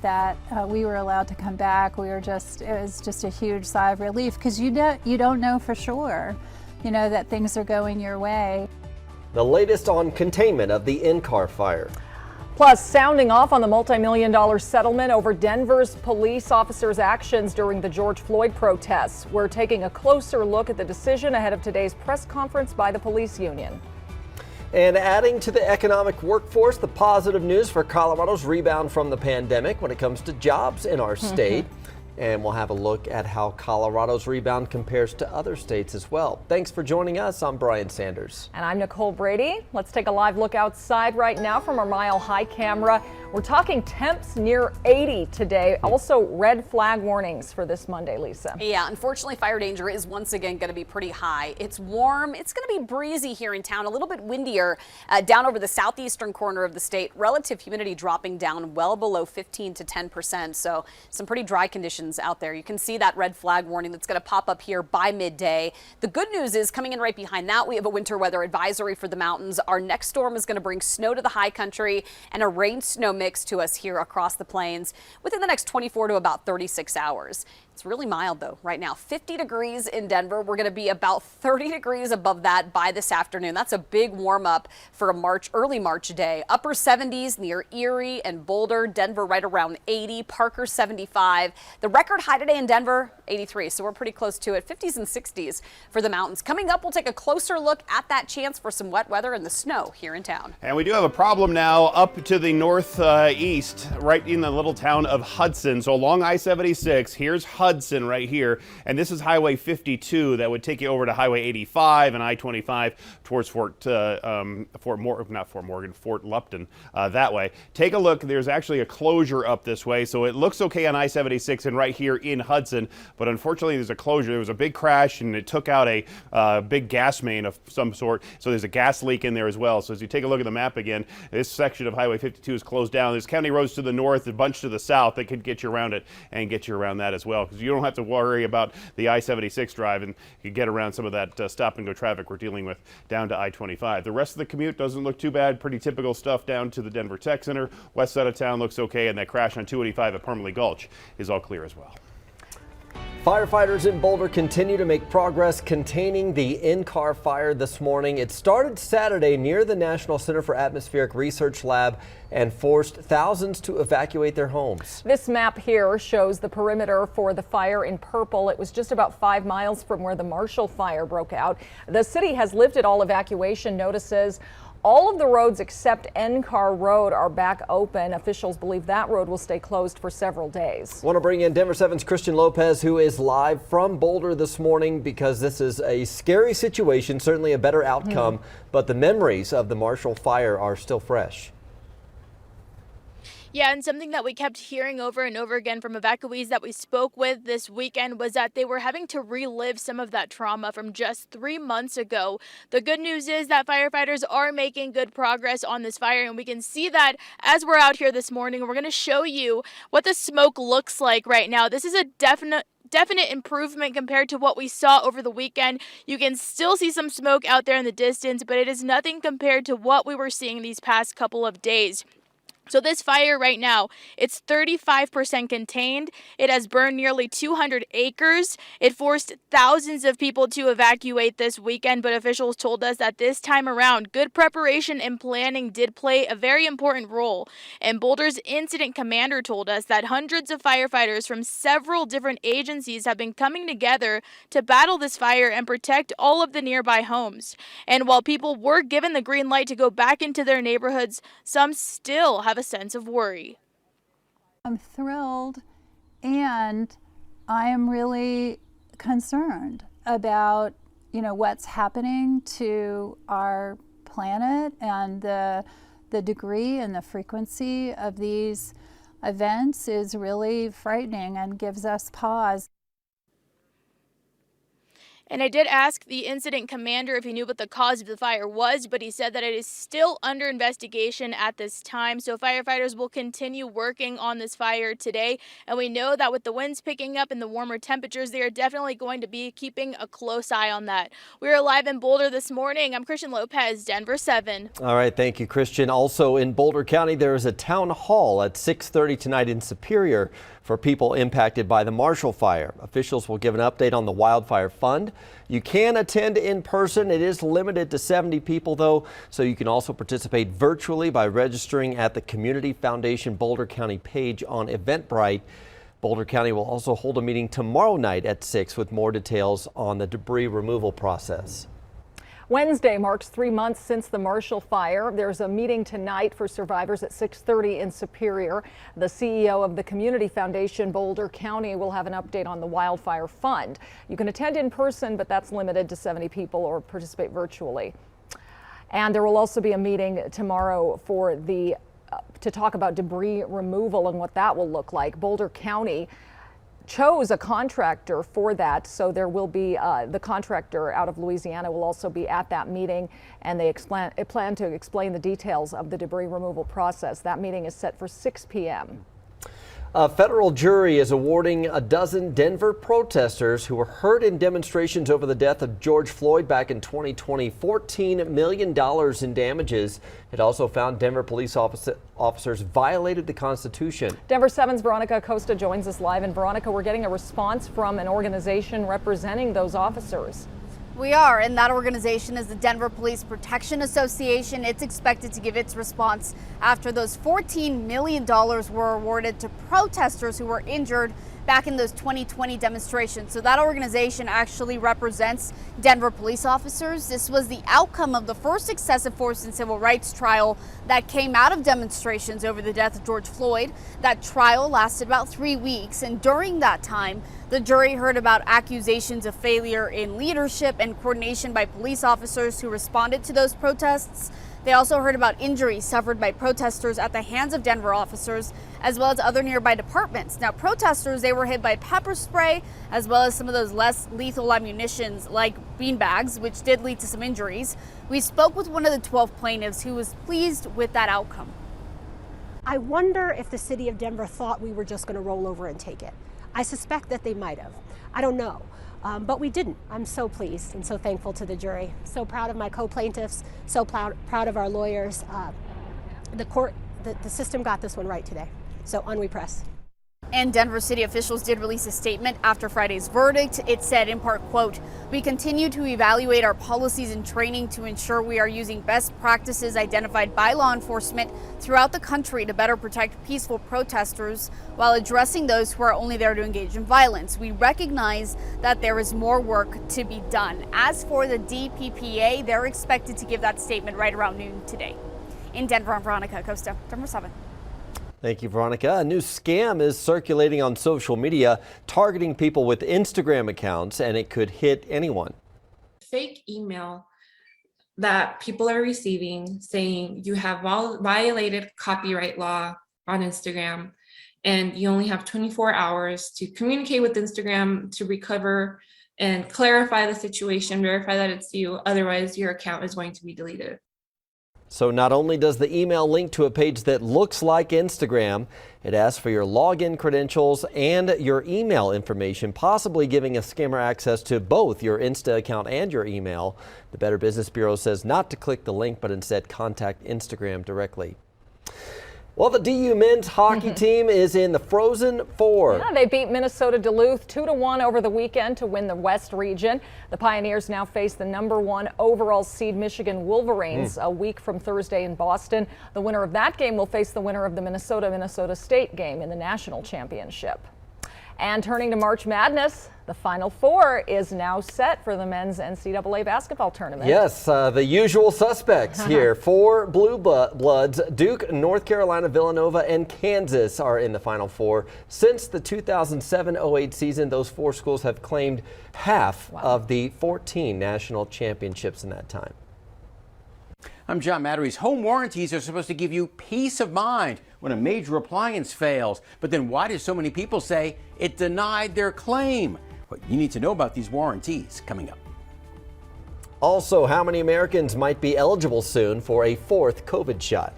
that we were allowed to come back. It was just a huge sigh of relief, because you don't know for sure, that things are going your way. The latest on containment of the in-car fire. Plus, sounding off on the multi-million-dollar settlement over Denver's police officers' actions during the George Floyd protests. We're taking a closer look at the decision ahead of today's press conference by the police union. And adding to the economic workforce, the positive news for Colorado's rebound from the pandemic when it comes to jobs in our state. And we'll have a look at how Colorado's rebound compares to other states as well. Thanks for joining us. I'm Brian Sanders. And I'm Nicole Brady. Let's take a live look outside right now from our Mile High camera. We're talking temps near 80 today. Also red flag warnings for this Monday, Lisa. Yeah, unfortunately, fire danger is once again going to be pretty high. It's warm. It's going to be breezy here in town, a little bit windier down over the southeastern corner of the state. Relative humidity dropping down well below 15 to 10%. So some pretty dry conditions out there. You can see that red flag warning that's going to pop up here by midday. The good news is coming in right behind that, we have a winter weather advisory for the mountains. Our next storm is going to bring snow to the high country and a rain snow mix to us here across the plains within the next 24 to about 36 hours. It's really mild though right now. 50 degrees in Denver. We're going to be about 30 degrees above that by this afternoon. That's a big warm up for a early March day. Upper 70s near Erie and Boulder. Denver right around 80. Parker 75. The record high today in Denver 83. So we're pretty close to it. 50s and 60s for the mountains. Coming up, we'll take a closer look at that chance for some wet weather and the snow here in town. And we do have a problem now up to the northeast, right in the little town of Hudson. So along I-76, here's Hudson right here, and this is Highway 52 that would take you over to Highway 85 and I-25 towards Fort Lupton that way. Take a look. There's actually a closure up this way, so it looks okay on I-76 and right here in Hudson, but unfortunately there's a closure. There was a big crash and it took out a big gas main of some sort, so there's a gas leak in there as well. So as you take a look at the map again, this section of Highway 52 is closed down. There's county roads to the north, a bunch to the south that could get you around it and get you around that as well, because you don't have to worry about the I-76 drive, and you get around some of that stop and go traffic we're dealing with down to I-25. The rest of the commute doesn't look too bad. Pretty typical stuff down to the Denver Tech Center. West side of town looks okay, and that crash on 285 at Parmalee Gulch is all clear as well. Firefighters in Boulder continue to make progress containing the in-car fire this morning. It started Saturday near the National Center for Atmospheric Research Lab and forced thousands to evacuate their homes. This map here shows the perimeter for the fire in purple. It was just about 5 miles from where the Marshall fire broke out. The city has lifted all evacuation notices. All of the roads except N-Car Road are back open. Officials believe that road will stay closed for several days. Want to bring in Denver 7's Christian Lopez, who is live from Boulder this morning, because this is a scary situation, certainly a better outcome, but the memories of the Marshall fire are still fresh. Yeah, and something that we kept hearing over and over again from evacuees that we spoke with this weekend was that they were having to relive some of that trauma from just 3 months ago. The good news is that firefighters are making good progress on this fire, and we can see that as we're out here this morning. We're going to show you what the smoke looks like right now. This is a definite improvement compared to what we saw over the weekend. You can still see some smoke out there in the distance, but it is nothing compared to what we were seeing these past couple of days. So this fire right now, it's 35% contained. It has burned nearly 200 acres. It forced thousands of people to evacuate this weekend, but officials told us that this time around, good preparation and planning did play a very important role. And Boulder's incident commander told us that hundreds of firefighters from several different agencies have been coming together to battle this fire and protect all of the nearby homes. And while people were given the green light to go back into their neighborhoods, some still have a sense of worry. I'm thrilled, and I am really concerned about, what's happening to our planet, and the degree and the frequency of these events is really frightening and gives us pause. And I did ask the incident commander if he knew what the cause of the fire was, but he said that it is still under investigation at this time. So firefighters will continue working on this fire today. And we know that with the winds picking up and the warmer temperatures, they are definitely going to be keeping a close eye on that. We're live in Boulder this morning. I'm Christian Lopez, Denver 7. All right, thank you, Christian. Also in Boulder County, there is a town hall at 6:30 tonight in Superior for people impacted by the Marshall Fire. Officials will give an update on the Wildfire Fund. You can attend in person. It is limited to 70 people, though, so you can also participate virtually by registering at the Community Foundation Boulder County page on Eventbrite. Boulder County will also hold a meeting tomorrow night at 6 with more details on the debris removal process. Wednesday marks 3 months since the Marshall Fire. There's a meeting tonight for survivors at 6:30 in Superior. The CEO of the Community Foundation Boulder County will have an update on the Wildfire Fund. You can attend in person, but that's limited to 70 people, or participate virtually. And there will also be a meeting tomorrow for to talk about debris removal and what that will look like. Boulder County chose a contractor for that, so there will be the contractor out of Louisiana will also be at that meeting, and they plan to explain the details of the debris removal process. That meeting is set for 6 p.m. A federal jury is awarding a dozen Denver protesters who were hurt in demonstrations over the death of George Floyd back in 2020 $14 million in damages. It also found Denver police officers violated the Constitution. Denver 7's Veronica Acosta joins us live. And Veronica, we're getting a response from an organization representing those officers. We are, and that organization is the Denver Police Protection Association. It's expected to give its response after those $14 million were awarded to protesters who were injured back in those 2020 demonstrations. So that organization actually represents Denver police officers. This was the outcome of the first excessive force and civil rights trial that came out of demonstrations over the death of George Floyd. That trial lasted about 3 weeks, and during that time, the jury heard about accusations of failure in leadership and coordination by police officers who responded to those protests. They also heard about injuries suffered by protesters at the hands of Denver officers, as well as other nearby departments. Now, protesters, they were hit by pepper spray, as well as some of those less lethal ammunitions like beanbags, which did lead to some injuries. We spoke with one of the 12 plaintiffs who was pleased with that outcome. I wonder if the city of Denver thought we were just going to roll over and take it. I suspect that they might have. I don't know. But we didn't. I'm so pleased and so thankful to the jury. So proud of my co-plaintiffs, so proud of our lawyers. The system got this one right today. So on we press. And Denver city officials did release a statement after Friday's verdict. It said, in part, quote, "We continue to evaluate our policies and training to ensure we are using best practices identified by law enforcement throughout the country to better protect peaceful protesters while addressing those who are only there to engage in violence. We recognize that there is more work to be done." As for the DPPA, they're expected to give that statement right around noon today. In Denver, I'm Veronica Acosta, Denver 7. Thank you, Veronica. A new scam is circulating on social media targeting people with Instagram accounts, and it could hit anyone. Fake email that people are receiving saying you have violated copyright law on Instagram and you only have 24 hours to communicate with Instagram to recover and clarify the situation, verify that it's you. Otherwise, your account is going to be deleted. So not only does the email link to a page that looks like Instagram, it asks for your login credentials and your email information, possibly giving a scammer access to both your Insta account and your email. The Better Business Bureau says not to click the link, but instead contact Instagram directly. Well, the DU men's hockey team is in the Frozen Four. Yeah, they beat Minnesota Duluth 2-1 over the weekend to win the West region. The Pioneers now face the #1 overall seed Michigan Wolverines a week from Thursday in Boston. The winner of that game will face the winner of the Minnesota State game in the national championship. And turning to March Madness, the Final Four is now set for the men's NCAA basketball tournament. Yes, the usual suspects here. 4 Blue Bloods, Duke, North Carolina, Villanova, and Kansas are in the Final Four. Since the 2007-08 season, those 4 schools have claimed half of the 14 national championships in that time. I'm John Matteries. Home warranties are supposed to give you peace of mind when a major appliance fails. But then why do so many people say it denied their claim? What you need to know about these warranties coming up. Also, how many Americans might be eligible soon for a fourth COVID shot?